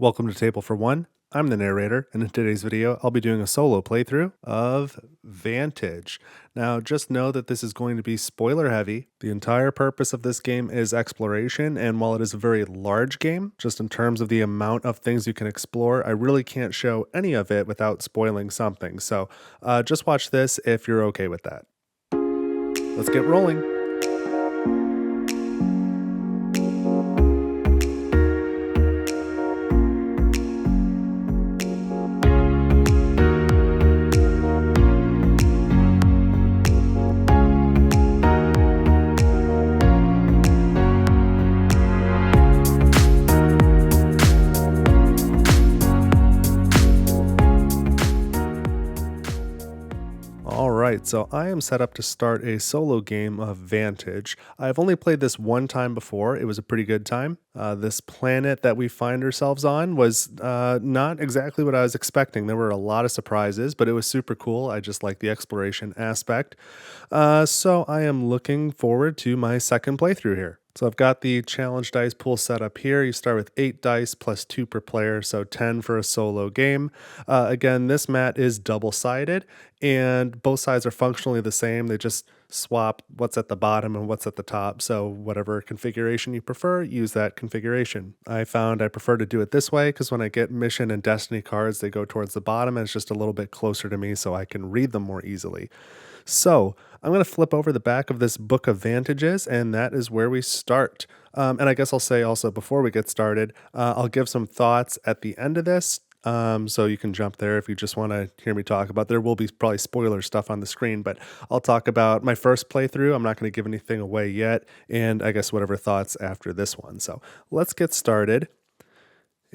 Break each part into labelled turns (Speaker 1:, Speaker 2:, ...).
Speaker 1: Welcome to Table for One. I'm the narrator, and in today's video, I'll be doing a solo playthrough of Vantage. Now, just know that this is going to be spoiler heavy. The entire purpose of this game is exploration, and while it is a very large game, just in terms of the amount of things you can explore, I really can't show any of it without spoiling something. So just watch this if you're okay with that. Let's get rolling. Alright, so I am set up to start a solo game of Vantage. I've only played this one time before. It was a pretty good time. This planet that we find ourselves on was not exactly what I was expecting. There were a lot of surprises, but it was super cool. I just like the exploration aspect. So I am looking forward to my second playthrough here. So I've got the challenge dice pool set up here. You start with 8 dice plus 2 per player, so 10 for a solo game. Again, this mat is double-sided, and both sides are functionally the same. They just swap what's at the bottom and what's at the top. So whatever configuration you prefer, use that configuration. I found I prefer to do it this way because when I get mission and destiny cards, they go towards the bottom, and it's just a little bit closer to me so I can read them more easily. So I'm going to flip over the back of this book of Vantages, and that is where we start. And I guess I'll say also before we get started, I'll give some thoughts at the end of this. So you can jump there if you just want to hear me talk about. There will be probably spoiler stuff on the screen, but I'll talk about my first playthrough. I'm not going to give anything away yet, and I guess whatever thoughts after this one. So let's get started.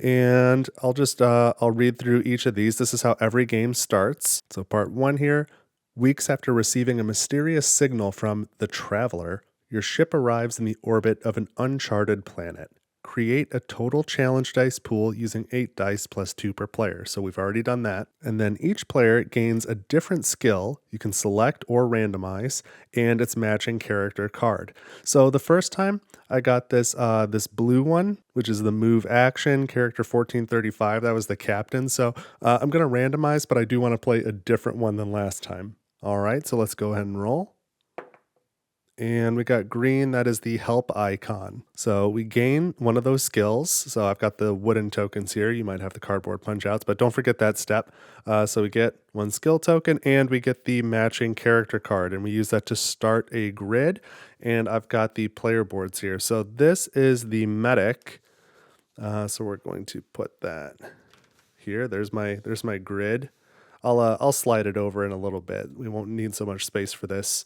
Speaker 1: And I'll read through each of these. This is how every game starts. So part 1 here. Weeks after receiving a mysterious signal from the Traveler, your ship arrives in the orbit of an uncharted planet. Create a total challenge dice pool using 8 dice plus 2 per player. So we've already done that. And then each player gains a different skill you can select or randomize, and its matching character card. So the first time I got this blue one, which is the move action, character 1435. That was the captain. So I'm going to randomize, but I do want to play a different one than last time. All right, so let's go ahead and roll. And we got green, that is the help icon. So we gain one of those skills. So I've got the wooden tokens here. You might have the cardboard punch outs, but don't forget that step. So we get one skill token and we get the matching character card, and we use that to start a grid. And I've got the player boards here. So this is the medic. So we're going to put that here. There's my grid. I'll slide it over in a little bit. We won't need so much space for this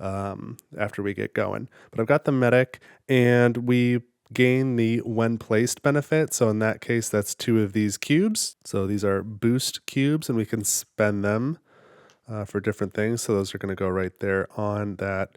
Speaker 1: after we get going. But I've got the medic, and we gain the when placed benefit. So in that case, that's 2 of these cubes. So these are boost cubes, and we can spend them for different things. So those are going to go right there on that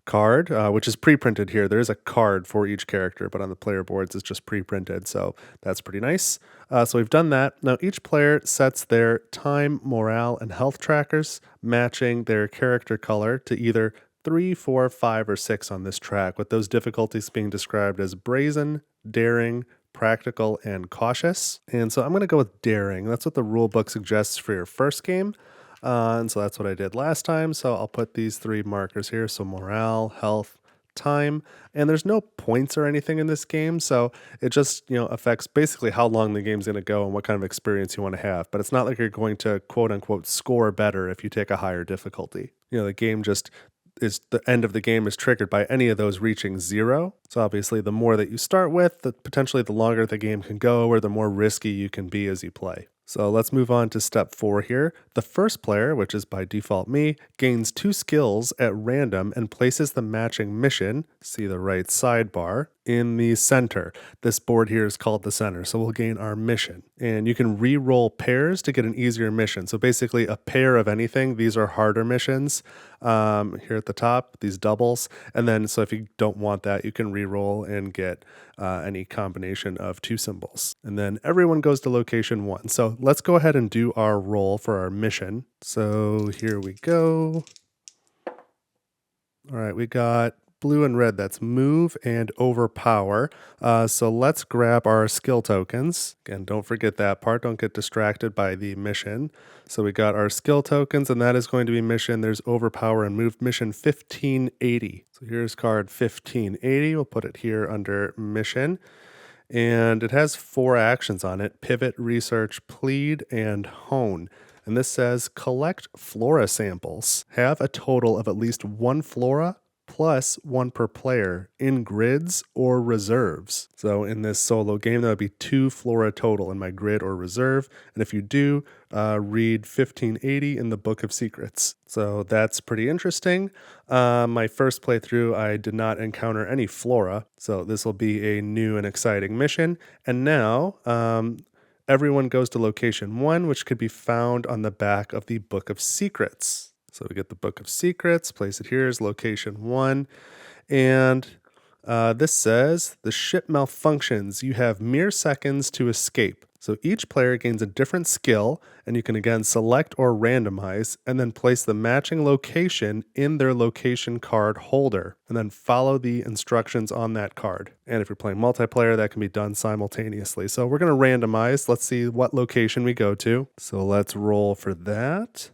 Speaker 1: card, which is pre-printed here. There is a card for each character, but on the player boards it's just pre-printed, so that's pretty nice. So we've done that. Now each player sets their time, morale, and health trackers, matching their character color to either 3, 4, 5, or 6 on this track, with those difficulties being described as brazen, daring, practical, and cautious. And so I'm going to go with daring. That's what the rule book suggests for your first game. And so that's what I did last time. So I'll put these 3 markers here. So morale, health, time, and there's no points or anything in this game. So it just, affects basically how long the game's going to go and what kind of experience you want to have. But it's not like you're going to quote unquote score better if you take a higher difficulty. The game just is, the end of the game is triggered by any of those reaching 0. So obviously the more that you start with, potentially the longer the game can go, or the more risky you can be as you play. So let's move on to step 4 here. The first player, which is by default me, gains 2 skills at random and places the matching mission, see the right sidebar, in the center. This board here is called the center, so we'll gain our mission. And you can re-roll pairs to get an easier mission. So basically a pair of anything. These are harder missions here at the top, these doubles. And then, so if you don't want that, you can re-roll and get any combination of 2 symbols. And then everyone goes to location 1. So let's go ahead and do our roll for our mission. So here we go. All right, we got blue and red. That's move and overpower. So let's grab our skill tokens. Again, don't forget that part. Don't get distracted by the mission. So we got our skill tokens, and that is going to be mission. There's overpower and move mission 1580. So here's card 1580. We'll put it here under mission. And it has 4 actions on it: pivot, research, plead, and hone. And this says collect flora samples. Have a total of at least 1 flora plus 1 per player in grids or reserves. So in this solo game, that would be 2 flora total in my grid or reserve. And if you do, read 1580 in the Book of Secrets. So that's pretty interesting. My first playthrough, I did not encounter any flora. So this will be a new and exciting mission. And now, everyone goes to location 1, which could be found on the back of the Book of Secrets. So we get the Book of Secrets, place it here as location 1. And this says the ship malfunctions. You have mere seconds to escape. So each player gains a different skill, and you can again select or randomize, and then place the matching location in their location card holder, and then follow the instructions on that card. And if you're playing multiplayer, that can be done simultaneously. So we're going to randomize. Let's see what location we go to. So let's roll for that.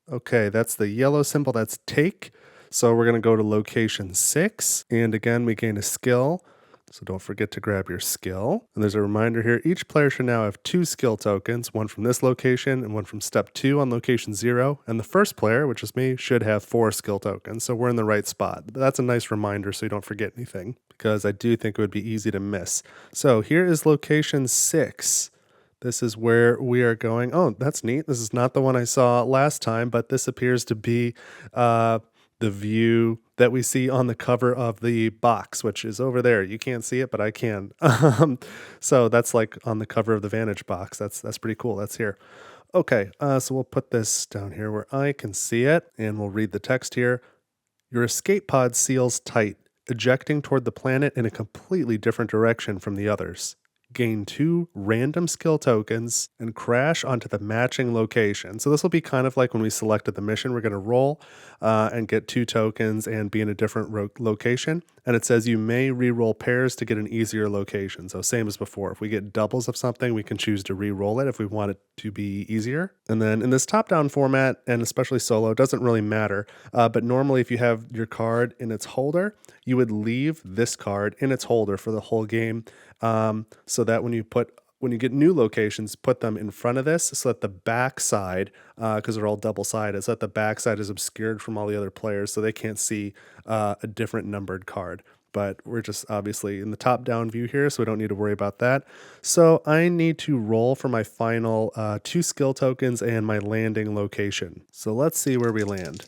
Speaker 1: Okay, that's the yellow symbol. That's take. So we're going to go to location 6. And again, we gain a skill. So don't forget to grab your skill. And there's a reminder here. Each player should now have 2 skill tokens, 1 from this location and 1 from step 2 on location 0. And the first player, which is me, should have 4 skill tokens. So we're in the right spot. But that's a nice reminder so you don't forget anything, because I do think it would be easy to miss. So here is location 6. This is where we are going. Oh, that's neat. This is not the one I saw last time, but this appears to be the view that we see on the cover of the box, which is over there. You can't see it, but I can. So that's like on the cover of the Vantage box. That's pretty cool. That's here. Okay, so we'll put this down here where I can see it, and we'll read the text here. Your escape pod seals tight, ejecting toward the planet in a completely different direction from the others. Gain 2 random skill tokens and crash onto the matching location. So this will be kind of like when we selected the mission. We're going to roll and get 2 tokens and be in a different location. And it says you may re-roll pairs to get an easier location. So same as before. If we get doubles of something, we can choose to re-roll it if we want it to be easier. And then in this top-down format, and especially solo, it doesn't really matter. But normally if you have your card in its holder, you would leave this card in its holder for the whole game. So that when you get new locations, put them in front of this so that the back side, because they're all double-sided, so that the back side is obscured from all the other players so they can't see a different numbered card. But we're just obviously in the top-down view here, so we don't need to worry about that. So I need to roll for my final 2 skill tokens and my landing location. So let's see where we land.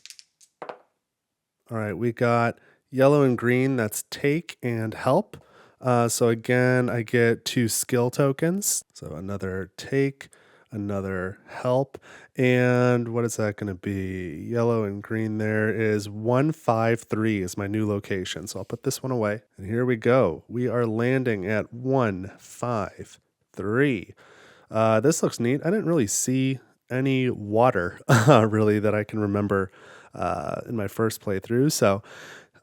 Speaker 1: All right, we got yellow and green. That's take and help. So again, I get 2 skill tokens. So another take, another help. And what is that going to be? Yellow and green there is 153 is my new location. So I'll put this one away. And here we go. We are landing at 153. This looks neat. I didn't really see any water really that I can remember in my first playthrough. So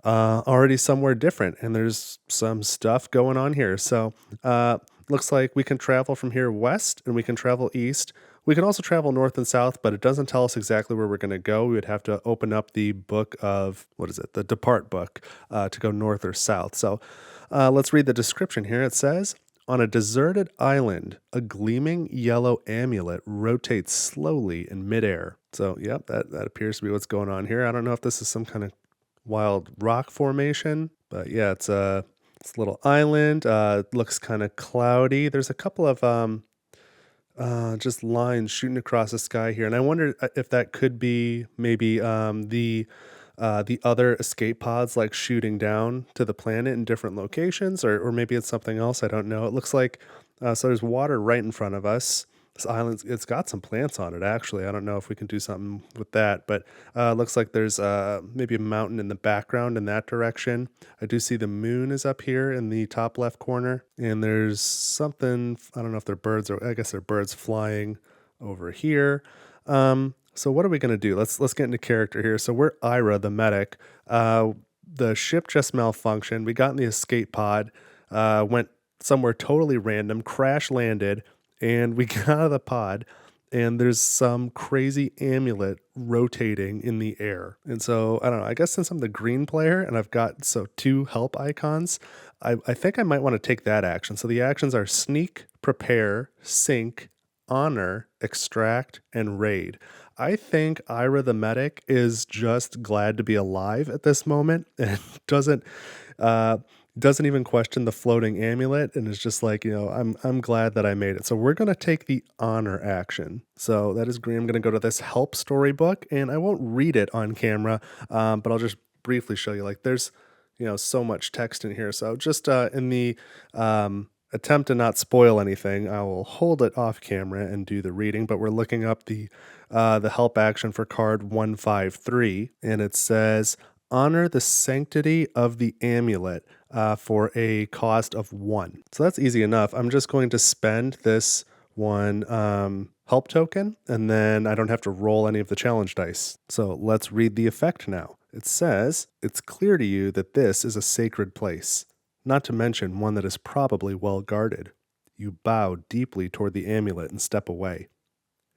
Speaker 1: already somewhere different, and there's some stuff going on here. So looks like we can travel from here west, and we can travel east. We can also travel north and south, but it doesn't tell us exactly where we're going to go. We would have to open up the book of, the Depart book to go north or south. So let's read the description here. It says, on a deserted island, a gleaming yellow amulet rotates slowly in midair. So, yep, that appears to be what's going on here. I don't know if this is some kind of wild rock formation, but yeah, it's a little island. It looks kind of cloudy. There's a couple of just lines shooting across the sky here, and I wonder if that could be maybe the other escape pods like shooting down to the planet in different locations, or maybe it's something else. I don't know. It looks like so there's water right in front of us. This island, it's got some plants on it, actually. I don't know if we can do something with that, but it looks like there's maybe a mountain in the background in that direction. I do see the moon is up here in the top left corner, and there's something, I don't know if they're birds, or I guess they're birds flying over here. So what are we going to do? Let's get into character here. So we're Ira, the medic. the ship just malfunctioned. We got in the escape pod, went somewhere totally random, crash landed, and we got out of the pod. And there's some crazy amulet rotating in the air. And so, I don't know, I guess since I'm the green player and I've got two help icons, I think I might want to take that action. So the actions are sneak, prepare, sync, honor, extract, and raid. I think Ira the medic is just glad to be alive at this moment and doesn't uh, doesn't even question the floating amulet and is just like, I'm glad that I made it. So we're gonna take the honor action. So that is green. I'm gonna go to this help storybook, and I won't read it on camera, but I'll just briefly show you. Like there's so much text in here. So just in the attempt to not spoil anything, I will hold it off camera and do the reading. But we're looking up the help action for card 153, and it says honor the sanctity of the amulet for a cost of 1. So that's easy enough. I'm just going to spend this one help token, and then I don't have to roll any of the challenge dice. So let's read the effect now. It says, it's clear to you that this is a sacred place, not to mention one that is probably well guarded. You bow deeply toward the amulet and step away.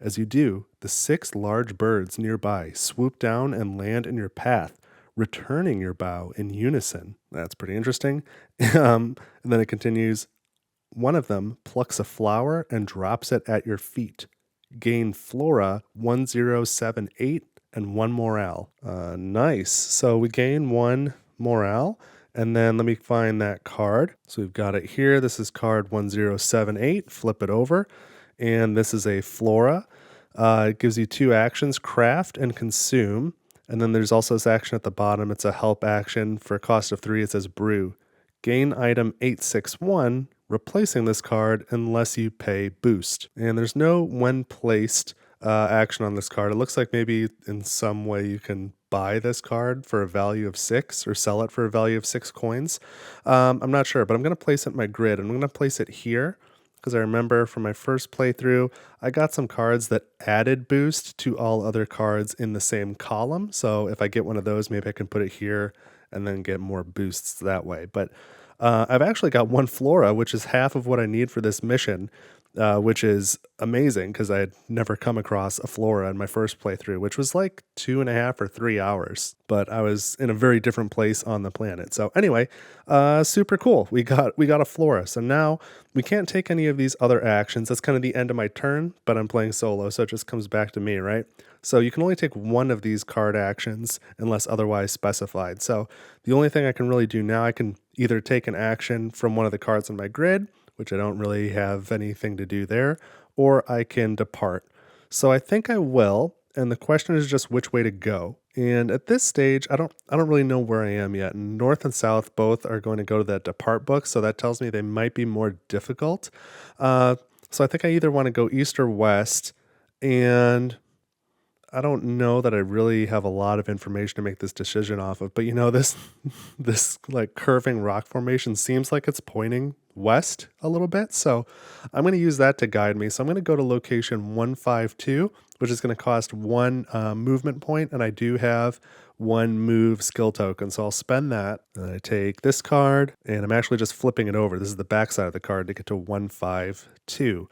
Speaker 1: As you do, the 6 large birds nearby swoop down and land in your path, returning your bow in unison. That's pretty interesting. And then it continues, one of them plucks a flower and drops it at your feet. Gain Flora 1078 and 1 morale. Nice. So we gain 1 morale. And then let me find that card. So we've got it here. This is card 1078. Flip it over. And this is a Flora. It gives you 2 actions, craft and consume. And then there's also this action at the bottom. It's a help action for a cost of 3. It says brew. Gain item 861, replacing this card unless you pay boost. And there's no when placed action on this card. It looks like maybe in some way you can buy this card for a value of 6 or sell it for a value of 6 coins. I'm not sure, but I'm going to place it in my grid. I'm going to place it here because I remember from my first playthrough, I got some cards that added boost to all other cards in the same column. So if I get one of those, maybe I can put it here and then get more boosts that way. But I've actually got 1 Flora, which is half of what I need for this mission, which is amazing because I had never come across a Flora in my first playthrough, which was like 2.5 or 3 hours. But I was in a very different place on the planet. So anyway, super cool. We got a Flora. So now we can't take any of these other actions. That's kind of the end of my turn, but I'm playing solo, so it just comes back to me, right? So you can only take one of these card actions unless otherwise specified. So the only thing I can really do now, I can either take an action from one of the cards on my grid, which I don't really have anything to do there, or I can depart. So I think I will, and the question is just which way to go. And at this stage, I don't really know where I am yet. And North and South both are going to go to that depart book, so that tells me they might be more difficult. So I think I either want to go East or West, and I don't know that I really have a lot of information to make this decision off of, but this like curving rock formation seems like it's pointing west a little bit. So I'm going to use that to guide me. So I'm going to go to location 152, which is going to cost 1 movement point, and I do have 1 move skill token. So I'll spend that. And I take this card, and I'm actually just flipping it over. This is the back side of the card to get to 152.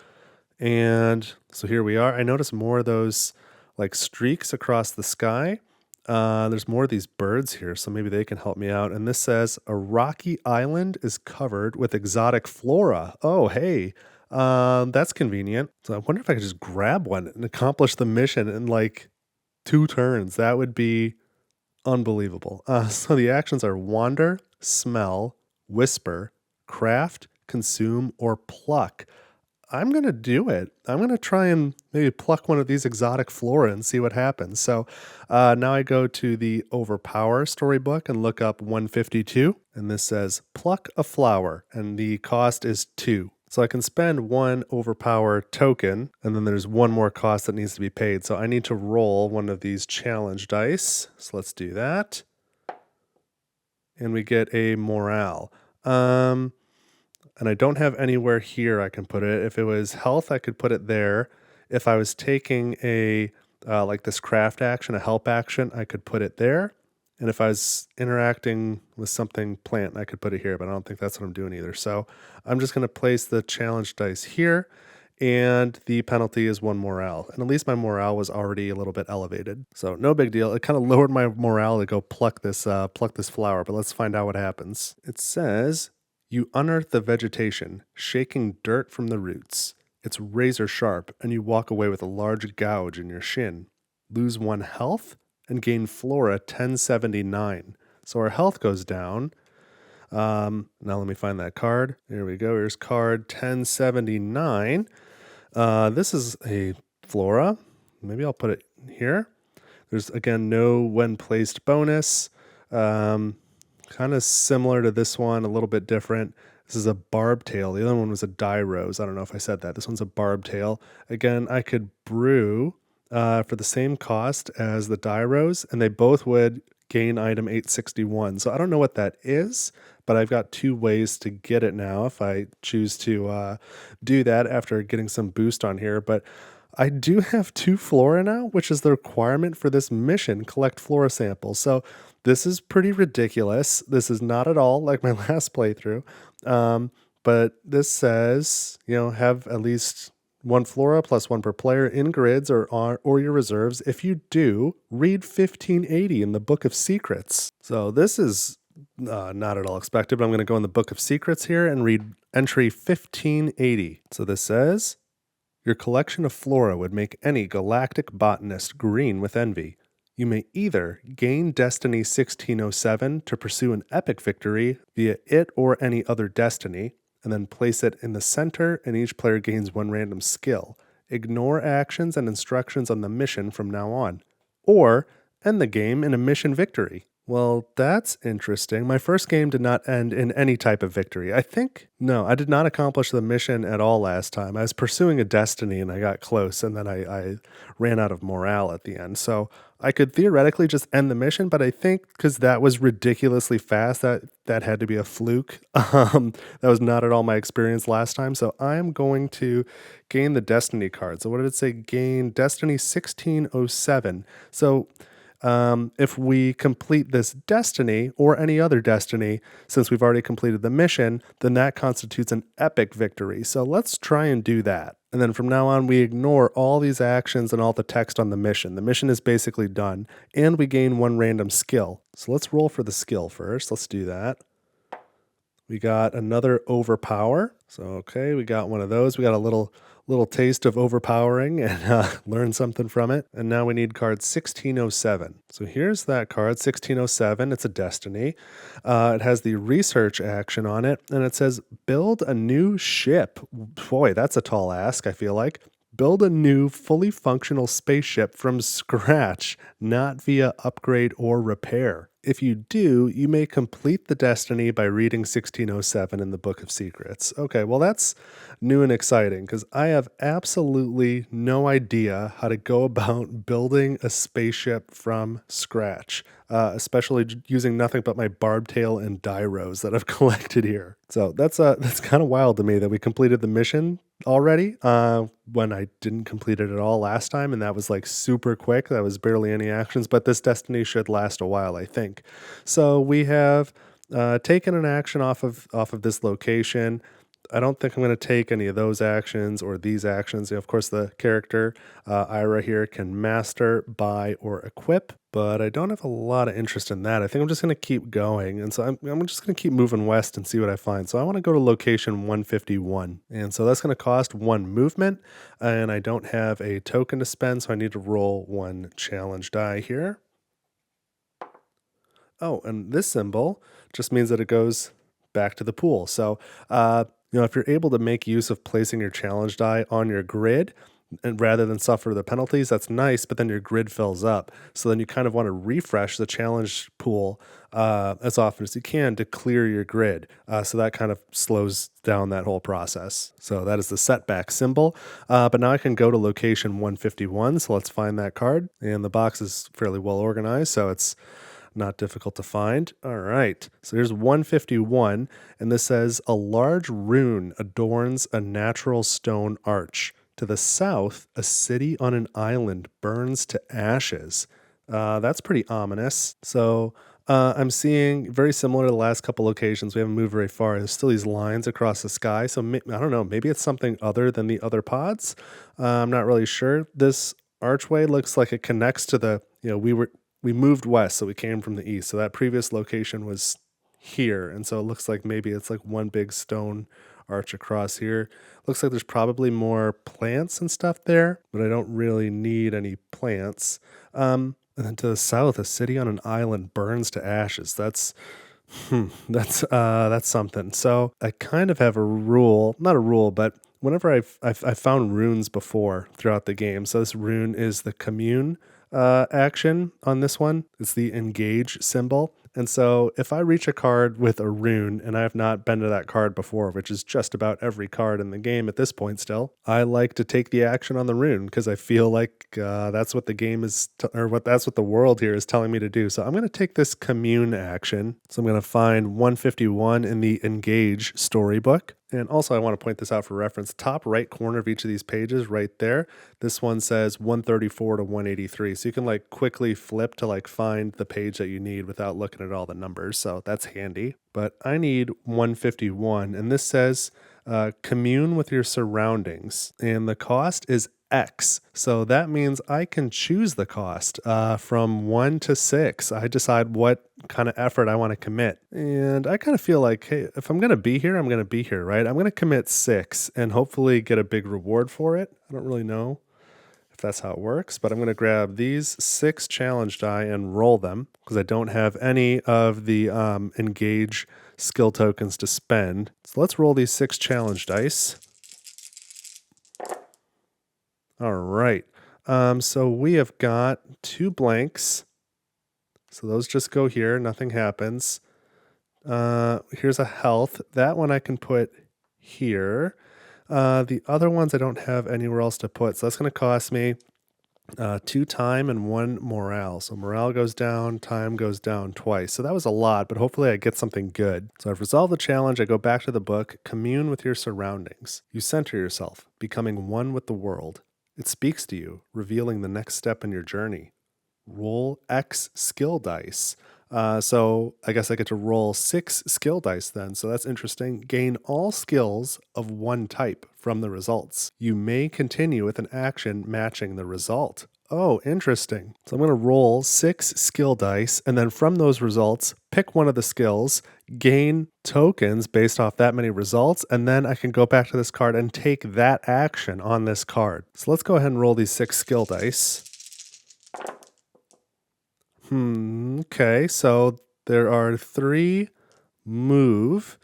Speaker 1: And so here we are. I notice more of those like streaks across the sky. There's more of these birds here, so maybe they can help me out. And this says, a rocky island is covered with exotic flora. Oh, hey, that's convenient. So I wonder if I could just grab one and accomplish the mission in like 2 turns. That would be unbelievable. So the actions are wander, smell, whisper, craft, consume, or pluck. I'm going to do it. I'm going to try and maybe pluck one of these exotic flora and see what happens. So now I go to the Overpower storybook and look up 152. And this says, pluck a flower. And the cost is 2. So I can spend 1 Overpower token. And then there's 1 more cost that needs to be paid. So I need to roll one of these challenge dice. So let's do that. And we get a morale. And I don't have anywhere here I can put it. If it was health, I could put it there. If I was taking a like this craft action, a help action, I could put it there. And if I was interacting with something plant, I could put it here, but I don't think that's what I'm doing either. So I'm just going to place the challenge dice here, and the penalty is 1 morale. And at least my morale was already a little bit elevated. So no big deal. It kind of lowered my morale to go pluck this flower, but let's find out what happens. It says, you unearth the vegetation, shaking dirt from the roots. It's razor sharp, and you walk away with a large gouge in your shin. Lose 1 health and gain flora 1079. So our health goes down. Now let me find that card. There we go. Here's card 1079. This is a flora. Maybe I'll put it here. There's, again, no when placed bonus. Kind of similar to this one, a little bit different. This is a barb tail. The other one was a die rose. I don't know if I said that. This one's a barb tail. Again, I could brew for the same cost as the die rose, and they both would gain item 861. So I don't know what that is, but I've got 2 ways to get it now if I choose to do that after getting some boost on here. But I do have 2 flora now, which is the requirement for this mission, collect flora samples. So this is pretty ridiculous. This is not at all like my last playthrough. But this says, have at least 1 flora plus 1 per player in grids or your reserves. If you do, read 1580 in the Book of Secrets. So this is not at all expected, but I'm going to go in the Book of Secrets here and read entry 1580. So this says, your collection of flora would make any galactic botanist green with envy. You may either gain Destiny 1607 to pursue an epic victory via it or any other destiny, and then place it in the center, and each player gains 1 random skill. Ignore actions and instructions on the mission from now on. Or end the game in a mission victory. Well, that's interesting. My first game did not end in any type of victory. I did not accomplish the mission at all last time. I was pursuing a destiny and I got close, and then I ran out of morale at the end. So I could theoretically just end the mission, but I think because that was ridiculously fast, that had to be a fluke. That was not at all my experience last time. So I am going to gain the destiny card. So what did it say? Gain Destiny 1607. So if we complete this destiny or any other destiny, since we've already completed the mission, then that constitutes an epic victory. So let's try and do that. And then from now on, we ignore all these actions and all the text on the mission. The mission is basically done, and we gain 1 random skill. So let's roll for the skill first. Let's do that. We got another overpower. So, okay, we got one of those. We got a little taste of overpowering and learn something from it. And now we need card 1607. So here's that card, 1607. It's a destiny. It has the research action on it, and it says build a new ship. Boy, that's a tall ask, I feel like. Build a new, fully functional spaceship from scratch, not via upgrade or repair. If you do, you may complete the destiny by reading 1607 in the Book of Secrets. Okay, well that's new and exciting because I have absolutely no idea how to go about building a spaceship from scratch, especially using nothing but my barb tail and die rose that I've collected here. So that's kind of wild to me that we completed the mission already when I didn't complete it at all last time, and that was like super quick. That was barely any actions, but this destiny should last a while, I think. So we have taken an action off of this location. I don't think I'm going to take any of those actions or these actions. Of course, the character, Ira here, can master, buy, or equip, but I don't have a lot of interest in that. I think I'm just going to keep going, and so I'm just going to keep moving west and see what I find. So I want to go to location 151, and so that's going to cost 1 movement, and I don't have a token to spend, so I need to roll 1 challenge die here. Oh, and this symbol just means that it goes back to the pool. So, if you're able to make use of placing your challenge die on your grid, and rather than suffer the penalties, that's nice, but then your grid fills up. So then you kind of want to refresh the challenge pool as often as you can to clear your grid. So that kind of slows down that whole process. So that is the setback symbol. But now I can go to location 151. So let's find that card. And the box is fairly well organized, so it's not difficult to find. All right, so here's 151, and this says, a large rune adorns a natural stone arch. To the south, a city on an island burns to ashes. That's pretty ominous. So I'm seeing very similar to the last couple locations. We haven't moved very far. There's still these lines across the sky. So I don't know. Maybe it's something other than the other pods. I'm not really sure. This archway looks like it connects to the. We moved west, so we came from the east. So that previous location was here, and so it looks like maybe it's like one big stone arch across here. Looks like there's probably more plants and stuff there, but I don't really need any plants. And then to the south, a city on an island burns to ashes. That's something. So I kind of have a rule, not a rule, but whenever I've found runes before throughout the game. So this rune is the commune action on this one. It's the engage symbol. And so if I reach a card with a rune and I have not been to that card before, which is just about every card in the game at this point still, I like to take the action on the rune because I feel like that's what the game is, that's what the world here is telling me to do. So I'm going to take this commune action. So I'm going to find 151 in the engage storybook. And also, I want to point this out for reference. Top right corner of each of these pages, right there, this one says 134 to 183. So you can like quickly flip to like find the page that you need without looking at all the numbers. So that's handy. But I need 151, and this says commune with your surroundings, and the cost is X. So that means I can choose the cost from 1 to 6. I decide what kind of effort I want to commit. And I kind of feel like, hey, if I'm going to be here, I'm going to be here, right? I'm going to commit 6 and hopefully get a big reward for it. I don't really know if that's how it works, but I'm going to grab these 6 challenge die and roll them because I don't have any of the engage skill tokens to spend. So let's roll these 6 challenge dice. All right. So we have got 2 blanks. So those just go here. Nothing happens. Here's a health. That one I can put here. The other ones I don't have anywhere else to put. So that's going to cost me 2 time and 1 morale. So morale goes down, time goes down twice. So that was a lot, but hopefully I get something good. So I've resolved the challenge. I go back to the book. Commune with your surroundings. You center yourself, becoming one with the world. It speaks to you, revealing the next step in your journey. Roll X skill dice. So I guess I get to roll 6 skill dice then. So that's interesting. Gain all skills of one type from the results. You may continue with an action matching the result. Oh, interesting. So I'm going to roll 6 skill dice, and then from those results, pick one of the skills, gain tokens based off that many results, and then I can go back to this card and take that action on this card. So let's go ahead and roll these 6 skill dice. Okay, so there are 3 move,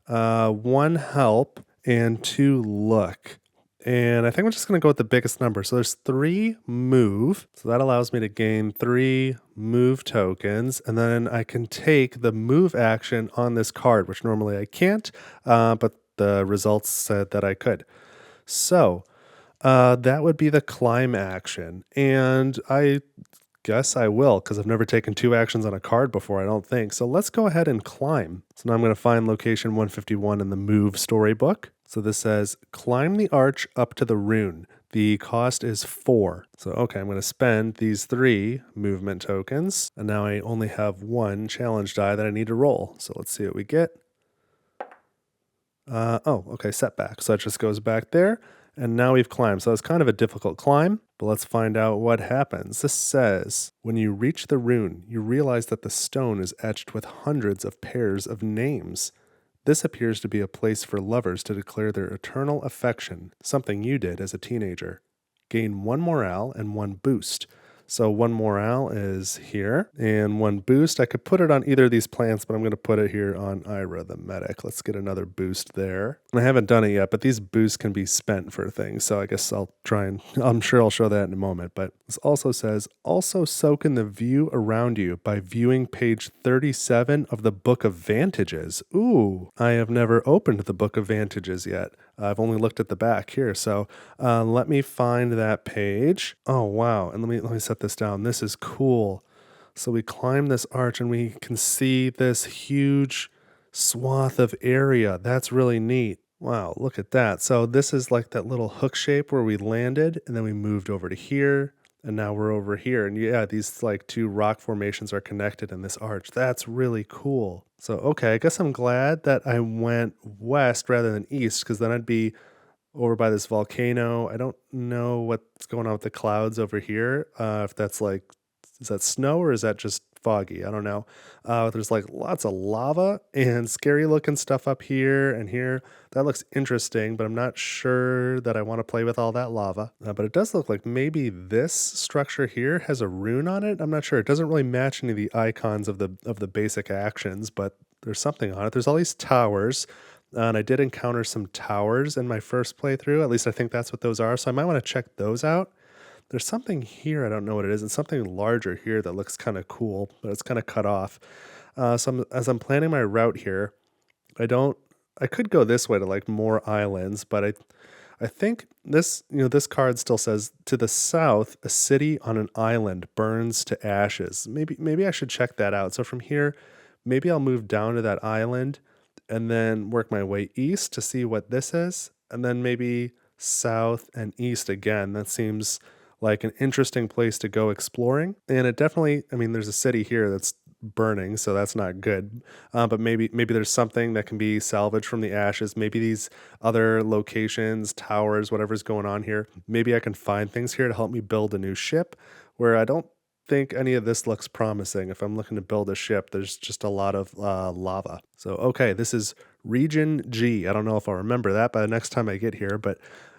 Speaker 1: 1 help, and 2 look. And I think I'm just going to go with the biggest number. So there's 3 move. So that allows me to gain 3 move tokens. And then I can take the move action on this card, which normally I can't, but the results said that I could. So that would be the climb action. And I guess I will, because I've never taken 2 actions on a card before, I don't think. So let's go ahead and climb. So now I'm going to find location 151 in the move storybook. So this says, climb the arch up to the rune. The cost is 4. So, okay, I'm going to spend these 3 movement tokens. And now I only have 1 challenge die that I need to roll. So let's see what we get. Okay, setback. So that just goes back there. And now we've climbed. So it's kind of a difficult climb, but let's find out what happens. This says, when you reach the rune, you realize that the stone is etched with hundreds of pairs of names. This appears to be a place for lovers to declare their eternal affection, something you did as a teenager. Gain 1 morale and 1 boost. So 1 morale is here, and 1 boost. I could put it on either of these plants, but I'm going to put it here on Ira, the medic. Let's get another boost there. And I haven't done it yet, but these boosts can be spent for things, so I guess I'll try and, I'm sure I'll show that in a moment. But this also says, also soak in the view around you by viewing page 37 of the Book of Vantages. Ooh, I have never opened the Book of Vantages yet. I've only looked at the back here, so let me find that page. Oh, wow, and let me set this down. This is cool. So we climb this arch and we can see this huge swath of area. That's really neat. Wow, look at that. So this is like that little hook shape where we landed and then we moved over to here And now we're over here. And yeah, these like two rock formations are connected in this arch. That's really cool. So, okay, I guess I'm glad that I went west rather than east because then I'd be over by this volcano. I don't know what's going on with the clouds over here. If that's like, is that snow or is that just foggy? I don't know. There's like lots of lava and scary looking stuff up here and here. That looks interesting, but I'm not sure that I want to play with all that lava. But it does look like maybe this structure here has a rune on it. I'm not sure. It doesn't really match any of the icons of the basic actions, but there's something on it. There's all these towers. And I did encounter some towers in my first playthrough. At least I think that's what those are. So I might want to check those out. There's something here. I don't know what it is. It's something larger here that looks kind of cool, but it's kind of cut off. As I'm planning my route here, I don't. I could go this way to like more islands, but I think this card still says to the south, a city on an island burns to ashes. Maybe I should check that out. So from here, maybe I'll move down to that island and then work my way east to see what this is, and then maybe south and east again. That seems like an interesting place to go exploring. And it definitely, I mean, there's a city here that's burning, so that's not good. But maybe there's something that can be salvaged from the ashes. Maybe these other locations, towers, whatever's going on here, maybe I can find things here to help me build a new ship where I don't think any of this looks promising. If I'm looking to build a ship, there's just a lot of lava. So, okay, this is Region G. I don't know if I'll remember that by the next time I get here, but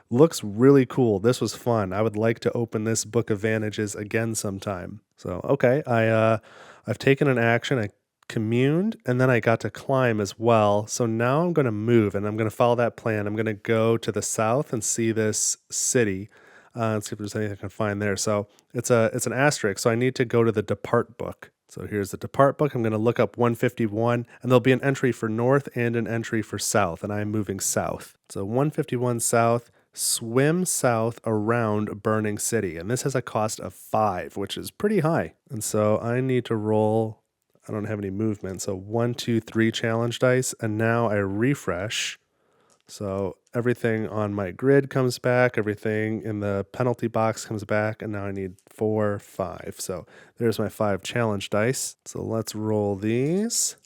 Speaker 1: looks really cool. This was fun. I would like to open this book of Vantages again sometime. So, okay, I've taken an action. I communed, and then I got to climb as well. So now I'm going to move, and I'm going to follow that plan. I'm going to go to the south and see this city. Let's see if there's anything I can find there. So it's an asterisk. So I need to go to the depart book. So here's the depart book. I'm going to look up 151, and there'll be an entry for north and an entry for south, and I'm moving south. So 151 south, swim south around a burning city. And this has a cost of 5, which is pretty high. And so I need to roll, I don't have any movement. So 1, 2, 3 challenge dice. And now I refresh. So everything on my grid comes back, everything in the penalty box comes back, and now I need 4, 5. So there's my 5 challenge dice. So let's roll these.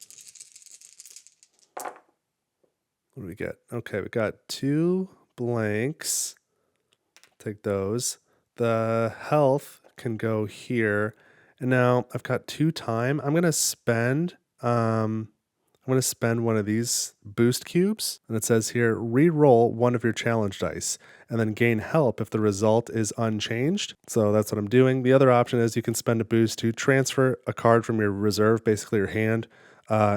Speaker 1: What do we get? Okay, we got 2 blanks. Take those. The health can go here. And now I've got 2 time. I'm gonna spend one of these boost cubes, and it says here, re-roll one of your challenge dice, and then gain help if the result is unchanged. So that's what I'm doing. The other option is you can spend a boost to transfer a card from your reserve, basically your hand,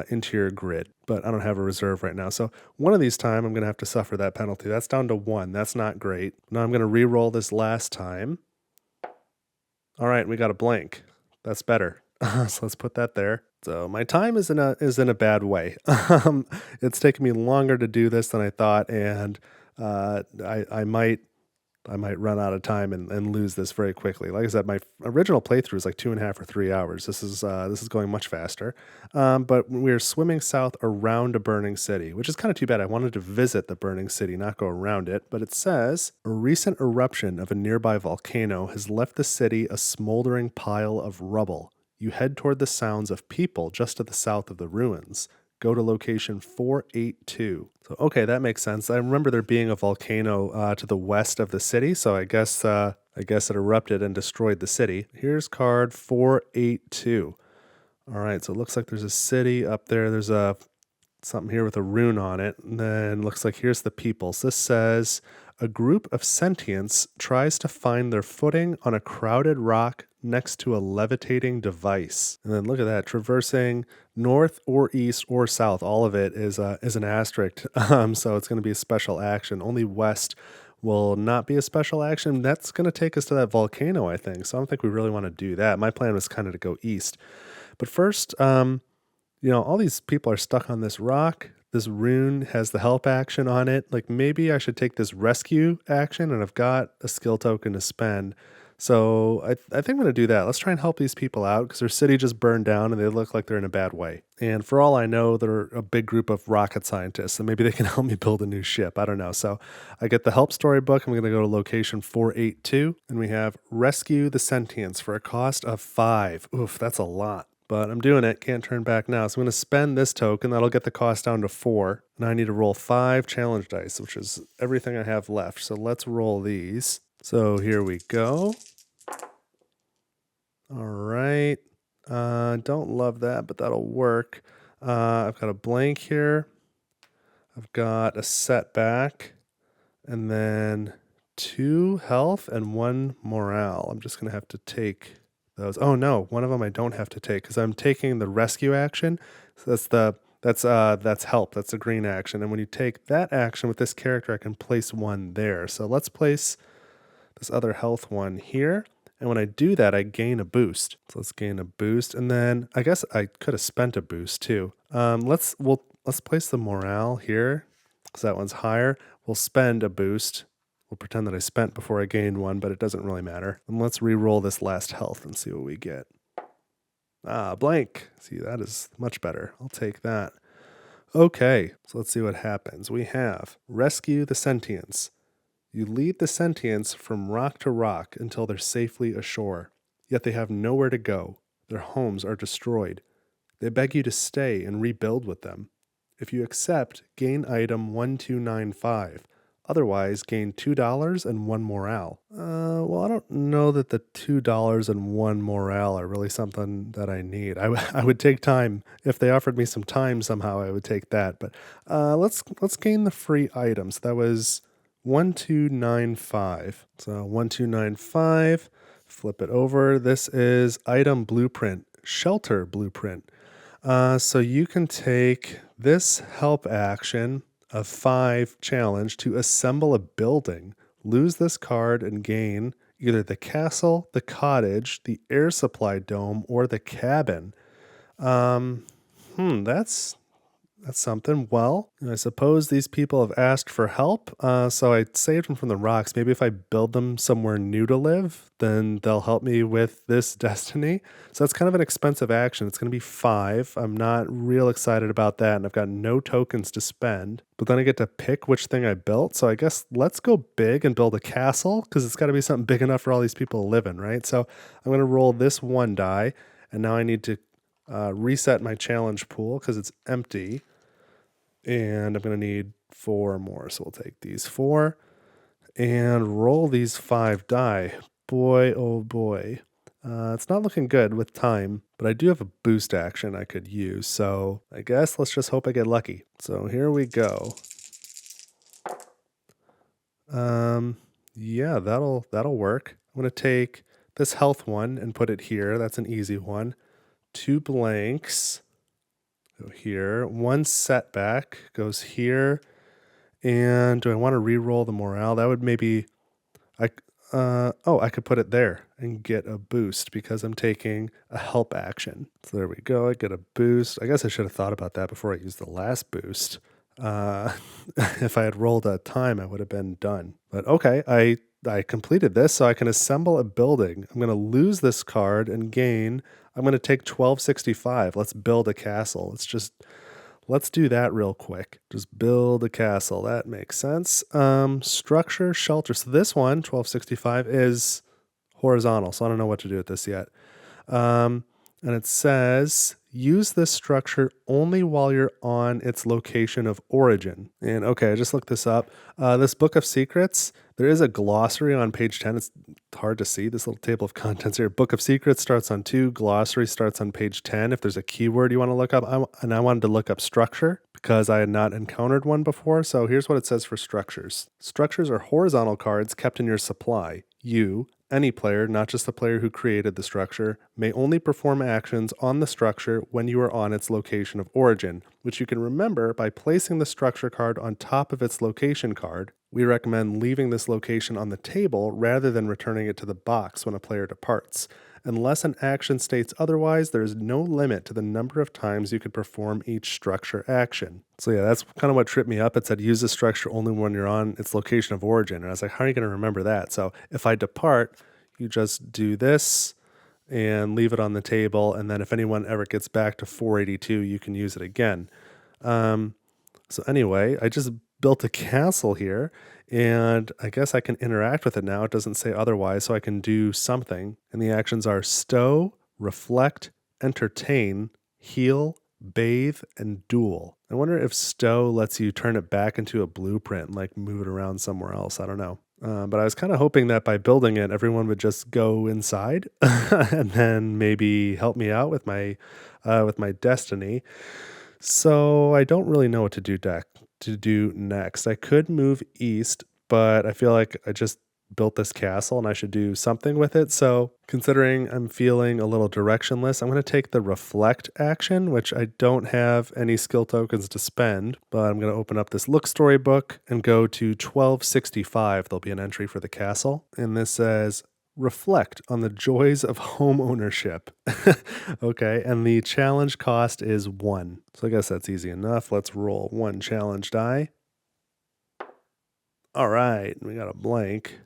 Speaker 1: into your grid. But I don't have a reserve right now. So one of these time, I'm going to have to suffer that penalty. That's down to 1. That's not great. Now I'm going to re-roll this last time. All right, we got a blank. That's better. So let's put that there. So my time is in a bad way. It's taken me longer to do this than I thought, and I might run out of time and lose this very quickly. Like I said, my original playthrough is like 2.5 or 3 hours. This is going much faster. But we're swimming south around a burning city, which is kind of too bad. I wanted to visit the burning city, not go around it. But it says a recent eruption of a nearby volcano has left the city a smoldering pile of rubble. You head toward the sounds of people just to the south of the ruins. Go to location 482. So, okay, that makes sense. I remember there being a volcano to the west of the city, so I guess it erupted and destroyed the city. Here's card 482. All right, so it looks like there's a city up there. There's something here with a rune on it. And then looks like here's the people. So this says, a group of sentients tries to find their footing on a crowded rock next to a levitating device. And then look at that, traversing north or east or south. All of it is an asterisk. So it's going to be a special action. Only west will not be a special action. That's going to take us to that volcano, I think. So I don't think we really want to do that. My plan was kind of to go east. But first, all these people are stuck on this rock. This rune has the help action on it. Like maybe I should take this rescue action, and I've got a skill token to spend. So I think I'm going to do that. Let's try and help these people out because their city just burned down and they look like they're in a bad way. And for all I know, they're a big group of rocket scientists, and maybe they can help me build a new ship. I don't know. So I get the help storybook. I'm going to go to location 482, and we have rescue the sentients for a cost of 5. Oof, that's a lot. But I'm doing it. Can't turn back now. So I'm going to spend this token. That'll get the cost down to 4. And I need to roll 5 challenge dice, which is everything I have left. So let's roll these. So here we go. All right. Don't love that, but that'll work. I've got a blank here. I've got a setback. And then 2 health and 1 morale. I'm just going to have to take those. Oh no, one of them I don't have to take because I'm taking the rescue action. So that's help. That's a green action. And when you take that action with this character, I can place 1 there. So let's place this other health one here. And when I do that, I gain a boost. So let's gain a boost. And then I guess I could have spent a boost too. Let's place the morale here because that one's higher. We'll spend a boost. We'll pretend that I spent before I gained 1, but it doesn't really matter. And let's re-roll this last health and see what we get. Blank. See, that is much better. I'll take that. Okay, so let's see what happens. We have rescue the sentients. You lead the sentients from rock to rock until they're safely ashore. Yet they have nowhere to go. Their homes are destroyed. They beg you to stay and rebuild with them. If you accept, gain item 1295. Otherwise, gain $2 and 1 morale. Well, I don't know that the $2 and 1 morale are really something that I need. I would take time. If they offered me some time somehow, I would take that. But let's gain the free items. That was 1295. So 1295. Flip it over. This is item blueprint, shelter blueprint. So you can take this help action of 5 challenge to assemble a building. Lose this card and gain either the castle, the cottage, the air supply dome, or the cabin. That's something. Well, I suppose these people have asked for help, so I saved them from the rocks. Maybe if I build them somewhere new to live, then they'll help me with this destiny. So that's kind of an expensive action. It's going to be 5. I'm not real excited about that, and I've got no tokens to spend. But then I get to pick which thing I built. So I guess let's go big and build a castle, because it's got to be something big enough for all these people to live in, right? So I'm going to roll this 1 die, and now I need to reset my challenge pool because it's empty. And I'm going to need 4 more. So we'll take these 4 and roll these 5 die. Boy, oh boy. It's not looking good with time, but I do have a boost action I could use. So I guess let's just hope I get lucky. So here we go. Yeah, that'll work. I'm going to take this health one and put it here. That's an easy one. 2 blanks. Go here. 1 setback goes here. And do I want to re-roll the morale? That would maybe, I could put it there and get a boost because I'm taking a help action. So there we go. I get a boost. I guess I should have thought about that before I used the last boost. If I had rolled a time, I would have been done. But okay, I completed this, so I can assemble a building. I'm going to lose this card and gain. I'm going to take 1265. Let's build a castle. Let's do that real quick. Just build a castle. That makes sense. Structure, shelter. So this one, 1265, is horizontal. So I don't know what to do with this yet. And it says, use this structure only while you're on its location of origin. And okay, I just looked this up. This Book of Secrets, there is a glossary on page 10. It's hard to see, this little table of contents here. Book of Secrets starts on 2, glossary starts on page 10. If there's a keyword you want to look up, and I wanted to look up structure because I had not encountered one before. So here's what it says for structures. Structures are horizontal cards kept in your supply. You, any player, not just the player who created the structure, may only perform actions on the structure when you are on its location of origin, which you can remember by placing the structure card on top of its location card. We recommend leaving this location on the table rather than returning it to the box when a player departs. Unless an action states otherwise, there is no limit to the number of times you could perform each structure action. So yeah, that's kind of what tripped me up. It said use the structure only when you're on its location of origin. And I was like, how are you going to remember that? So if I depart, you just do this and leave it on the table. And then if anyone ever gets back to 482, you can use it again. So anyway, I just built a castle here, and I guess I can interact with it now. It doesn't say otherwise, so I can do something. And the actions are stow, reflect, entertain, heal, bathe, and duel. I wonder if stow lets you turn it back into a blueprint and like move it around somewhere else. I don't know. But I was kind of hoping that by building it, everyone would just go inside and then maybe help me out with my destiny. So I don't really know what to do next. I could move east, but I feel like I just built this castle and I should do something with it. So considering I'm feeling a little directionless, I'm going to take the reflect action, which I don't have any skill tokens to spend, but I'm going to open up this look storybook and go to 1265. There'll be an entry for the castle, and this says reflect on the joys of home ownership. Okay, and the challenge cost is 1. So I guess that's easy enough. Let's roll 1 challenge die. All right, we got a blank.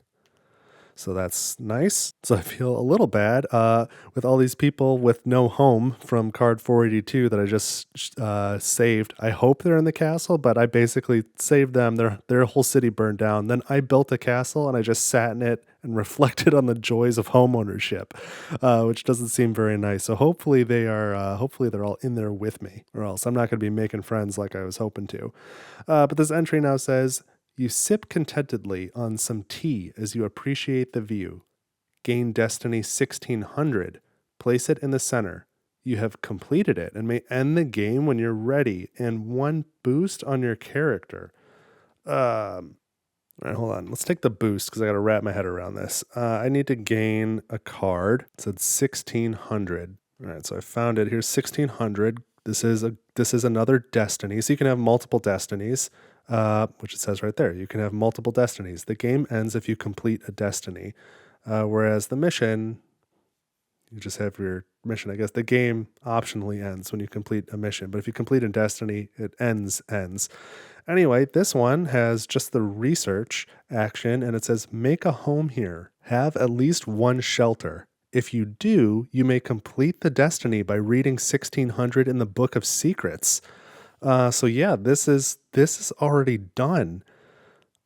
Speaker 1: So that's nice. So I feel a little bad with all these people with no home from card 482 that I just saved. I hope they're in the castle, but I basically saved them. Their whole city burned down. Then I built a castle and I just sat in it and reflected on the joys of home ownership, which doesn't seem very nice. So hopefully hopefully they're all in there with me, or else I'm not going to be making friends like I was hoping to. But this entry now says, you sip contentedly on some tea as you appreciate the view. Gain Destiny 1600. Place it in the center. You have completed it and may end the game when you're ready, and 1 boost on your character. All right, hold on. Let's take the boost because I got to wrap my head around this. I need to gain a card. It said 1600. All right, so I found it. Here's 1600. This is another destiny, so you can have multiple destinies. Which it says right there. You can have multiple destinies. The game ends if you complete a destiny, whereas the mission, you just have your mission. I guess the game optionally ends when you complete a mission, but if you complete a destiny, it ends. Anyway, this one has just the research action, and it says, make a home here. Have at least 1 shelter. If you do, you may complete the destiny by reading 1600 in the Book of Secrets. So yeah, this is already done.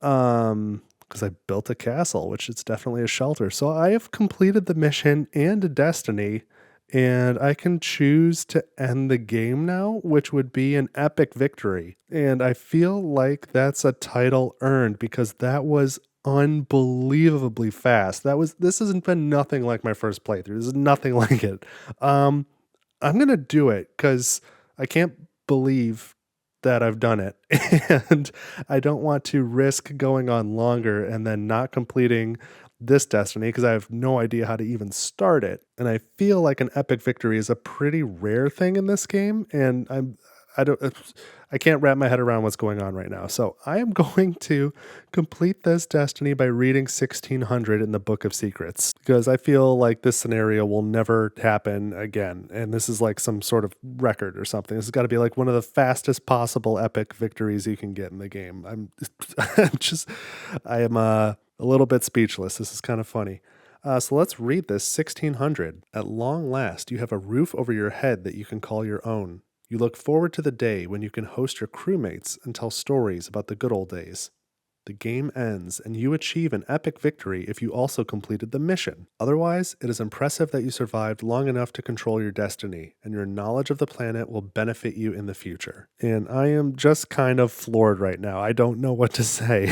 Speaker 1: Because I built a castle, which is definitely a shelter. So I have completed the mission and a destiny, and I can choose to end the game now, which would be an epic victory. And I feel like that's a title earned because that was unbelievably fast. This hasn't been nothing like my first playthrough. This is nothing like it. I'm gonna do it because I can't believe that I've done it, and I don't want to risk going on longer and then not completing this destiny because I have no idea how to even start it. And I feel like an epic victory is a pretty rare thing in this game, and I can't wrap my head around what's going on right now. So I am going to complete this destiny by reading 1600 in the Book of Secrets because I feel like this scenario will never happen again. And this is like some sort of record or something. This has got to be like one of the fastest possible epic victories you can get in the game. I am a little bit speechless. This is kind of funny. So let's read this 1600. At long last, you have a roof over your head that you can call your own. You look forward to the day when you can host your crewmates and tell stories about the good old days. The game ends, and you achieve an epic victory if you also completed the mission. Otherwise, it is impressive that you survived long enough to control your destiny, and your knowledge of the planet will benefit you in the future. And I am just kind of floored right now. I don't know what to say.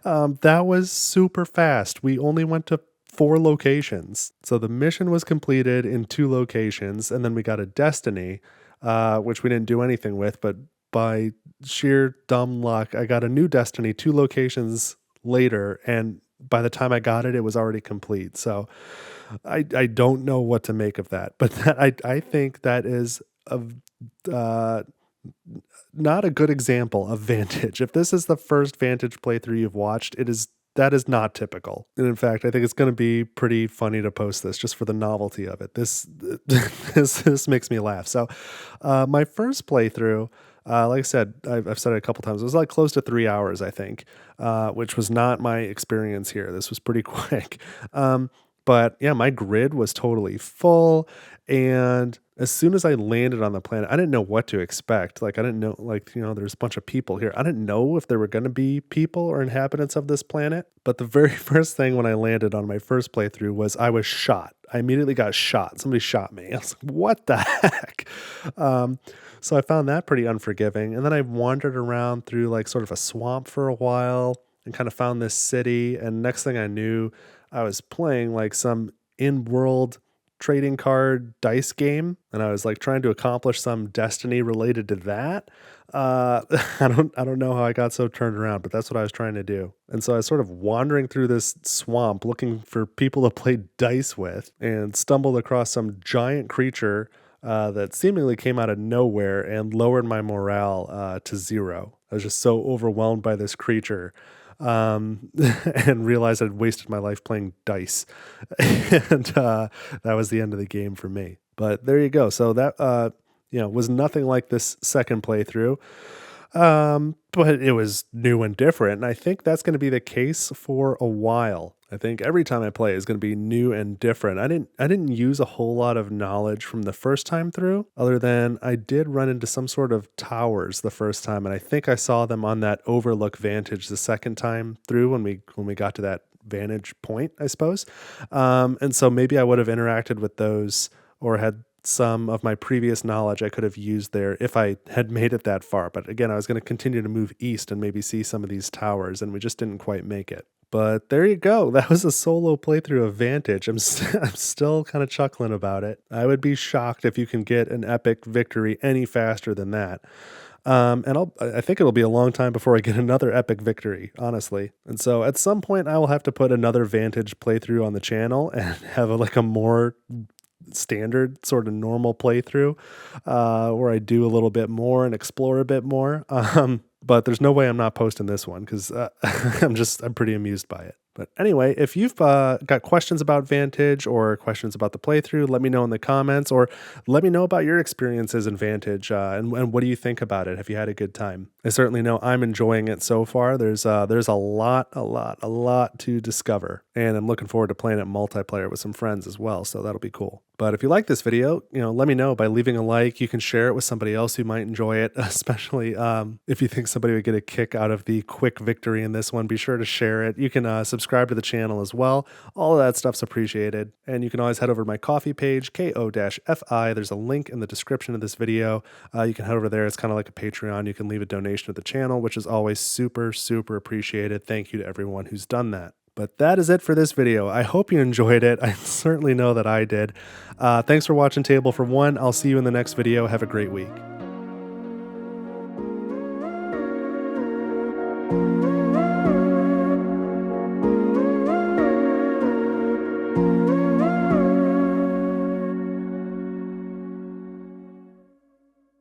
Speaker 1: That was super fast. We only went to 4 locations. So the mission was completed in 2 locations, and then we got a destiny, which we didn't do anything with, but by sheer dumb luck, I got a new destiny 2 locations later, and by the time I got it, it was already complete. So I don't know what to make of that, but I think that is not a good example of Vantage. If this is the first Vantage playthrough you've watched, that is not typical. And in fact, I think it's going to be pretty funny to post this just for the novelty of it. This makes me laugh. So my first playthrough, like I said, I've said it a couple times, it was like close to 3 hours, I think, which was not my experience here. This was pretty quick. But yeah, my grid was totally full. And as soon as I landed on the planet, I didn't know what to expect. Like, I didn't know, like, there's a bunch of people here. I didn't know if there were going to be people or inhabitants of this planet. But the very first thing when I landed on my first playthrough was I was shot. I immediately got shot. Somebody shot me. I was like, what the heck? Um, so I found that pretty unforgiving. And then I wandered around through like sort of a swamp for a while and kind of found this city. And next thing I knew, I was playing like some in-world trading card dice game, and I was like trying to accomplish some destiny related to that. I don't know how I got so turned around, but that's what I was trying to do. And so I was sort of wandering through this swamp looking for people to play dice with, and stumbled across some giant creature that seemingly came out of nowhere and lowered my morale to zero. I was just so overwhelmed by this creature, and realized I'd wasted my life playing dice. And that was the end of the game for me. But there you go. So that was nothing like this second playthrough. But it was new and different. And I think that's going to be the case for a while. I think every time I play is going to be new and different. I didn't use a whole lot of knowledge from the first time through, other than I did run into some sort of towers the first time, and I think I saw them on that overlook vantage the second time through when we got to that vantage point, I suppose. And so maybe I would have interacted with those or had some of my previous knowledge I could have used there if I had made it that far. But again, I was going to continue to move east and maybe see some of these towers, and we just didn't quite make it. But there you go. That was a solo playthrough of Vantage. I'm still kind of chuckling about it. I would be shocked if you can get an epic victory any faster than that. And I think it'll be a long time before I get another epic victory, honestly. And so at some point I will have to put another Vantage playthrough on the channel and have a more standard sort of normal playthrough, where I do a little bit more and explore a bit more. But there's no way I'm not posting this one because I'm pretty amused by it. But anyway, if you've got questions about Vantage or questions about the playthrough, let me know in the comments, or let me know about your experiences in Vantage, and what do you think about it? Have you had a good time? I certainly know I'm enjoying it so far. There's a lot to discover, and I'm looking forward to playing it multiplayer with some friends as well, so that'll be cool. But if you like this video, let me know by leaving a like. You can share it with somebody else who might enjoy it, especially if you think somebody would get a kick out of the quick victory in this one. Be sure to share it. You can subscribe to the channel as well. All of that stuff's appreciated. And you can always head over to my Ko-fi page, ko-fi. There's a link in the description of this video. You can head over there. It's kind of like a Patreon. You can leave a donation to the channel, which is always super, super appreciated. Thank you to everyone who's done that. But that is it for this video. I hope you enjoyed it. I certainly know that I did. Thanks for watching Table for One. I'll see you in the next video. Have a great week.